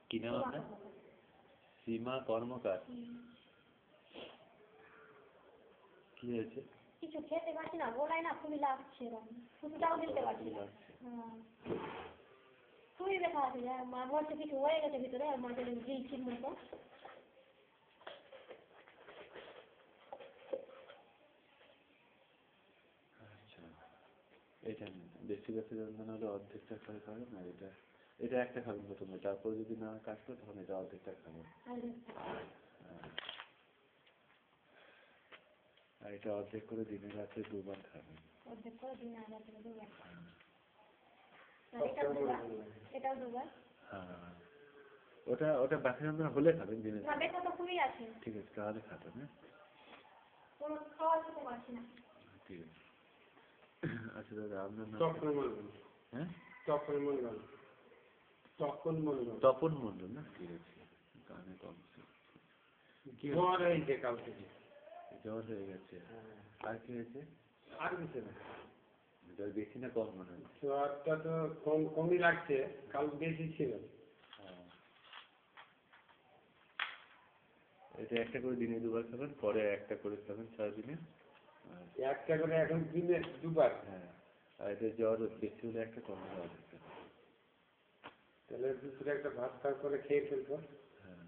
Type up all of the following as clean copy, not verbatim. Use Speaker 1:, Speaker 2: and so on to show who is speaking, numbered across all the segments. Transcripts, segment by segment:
Speaker 1: কি নাম আপনার? সীমা কর্মকার। কি হয়েছে?
Speaker 2: কিছু খেতে পারছি না, গলায় না খুবই লাগছে, ফুটাও দিতে পারছি না। খুবই ব্যথা আছে, মা বলছে কিছু হয়ে গেছে ভিতরে, আর মাঝে গিলছির মতো।
Speaker 1: আচ্ছা, এটা বেশি বেশি যন্ত্রণা হলে অর্ধেকটা করে খাবেন, আর এটা একটা খাবেন প্রথমে, তারপর যদি না কাজ করে তখন এটা অর্ধেকটা খাবেন। আর এটা অর্ধেক করে দিনে রাত্রে 2 বার খাবেন।
Speaker 2: অর্ধেক করে দিনে রাত্রে 2 বার। এটাও 2 বার।
Speaker 1: হ্যাঁ, ওটা ব্যথা যন্ত্রণা হলে খাবেন দিনে।
Speaker 2: ব্যথা তো খুবই আছে।
Speaker 1: ঠিক আছে, তাহলে খাবেন। হ্যাঁ,
Speaker 2: কোনো খাওয়া খেতে পারছি না।
Speaker 1: ঠিক আছে। আচ্ছা দাদা, আপনার নাম? হ্যাঁ, তপন মন্ডল না? ঠিক আছে, কানে কম।
Speaker 3: জ্বর হয়েছে কাল থেকে।
Speaker 1: জ্বর হয়ে গেছে? আর কি হয়েছে?
Speaker 3: আর কিছু না।
Speaker 1: জ্বর বেশি না কম মনে হয়?
Speaker 3: জ্বরটা তো কমই লাগছে, কাল বেশি ছিল।
Speaker 1: এটা একটা করে দিনে 2 বার খাবেন, পরে একটা করে খাবেন 4 দিনে।
Speaker 3: একটা করে এখন দিনে 2 বার।
Speaker 1: হ্যাঁ, আর এটা জ্বর বেশি হলে একটা, কম হলে একটা।
Speaker 3: তাহলে দুপুরে একটা ভাত খাওয়ার পরে খেয়ে ফেলবো।
Speaker 1: হ্যাঁ,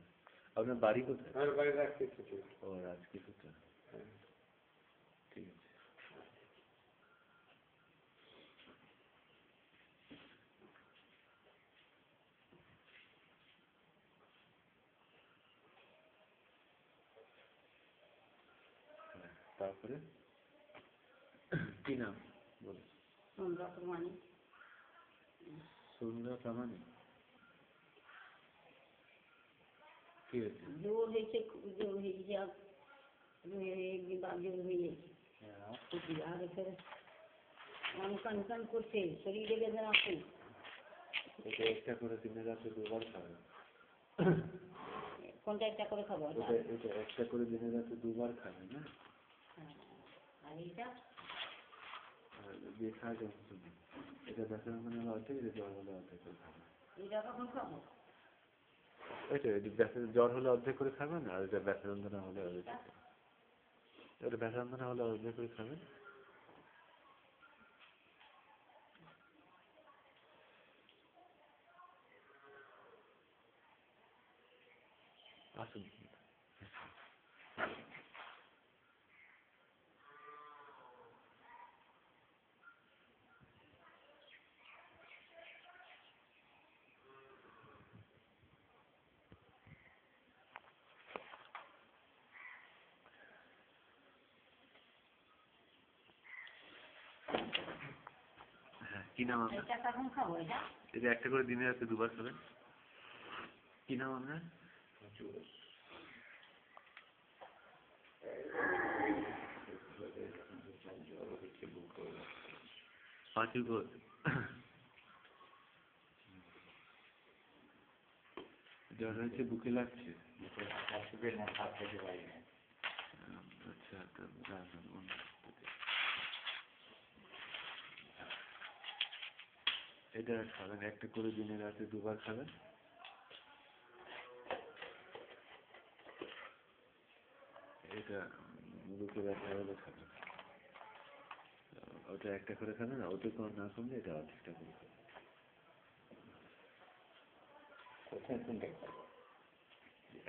Speaker 1: আপনার বাড়ি কোথায়?
Speaker 3: আমার বাড়ি রাজকৃষ্ণপুর।
Speaker 1: ও, রাজকৃষ্ণপুর। ঠিক আছে। তারপরে কি নাম বলুন?
Speaker 2: সন্ধ্যা প্রামাণিক।
Speaker 1: সন্ধ্যা প্রামাণিক। কি হয়েছে?
Speaker 2: জোর হয়েছে, জোর হয়েছে, একদিন জোর হয়ে গেছে। আগে ফেরে কান কান করছে, শরীরে বেদনা আছে।
Speaker 1: এটা একটা করে দিনে রাতে 2 বার খাবেন।
Speaker 2: কোনটা একটা করে খাবো?
Speaker 1: এটা একটা করে দিনে রাতে 2 বার খাবেন। না,
Speaker 2: আর এইটা
Speaker 1: দিয়ে খাওয়া যাবে। এটা ব্যথা যন্ত্রণা হলে অর্ধেক, এটা জ্বর হলে অর্ধেক করে খাবেন।
Speaker 2: এটা কখন খাবো?
Speaker 1: জ্বর হলে অর্ধেক করে খাবেন, আর এটা ব্যথা যন্ত্রণা হলে অর্ধেক। এটা ব্যথা যন্ত্রণা হলে অর্ধেক করে খাবেন। আসুন। হ্যাঁ, কি নাম আপনার?
Speaker 2: এটা কখন খাবো?
Speaker 1: এটা একটা করে দিনে রাতে 2 বার খাবেন। কি নাম আপনার? পাঁচু ঘোষ। জ্বর হয়েছে, বুকে লাগছে। আচ্ছা, এটা খাবেন, একটা করে দিনে রাতে 2 বার খাবেন। এটা বুকে ব্যথা হলে খাবেন। ওটা একটা করে খাবেন, ওটা কোনো না কমলে এটা অর্ধেকটা করে খাবেন।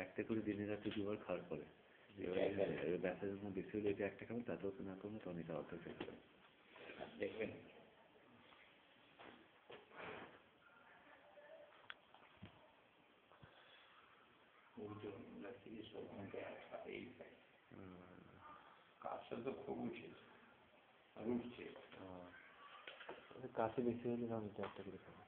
Speaker 1: একটা করে দিনে রাতে 2 বার খাওয়ার পরে ব্যথা যখন বেশি হলে এটা একটা খাবেন, তাতেও না কমলে তখন এটা অর্ধেকটা খাবেন। দেখবেন কাছে বেশি হলে তখন এটা একটা করে খাবেন।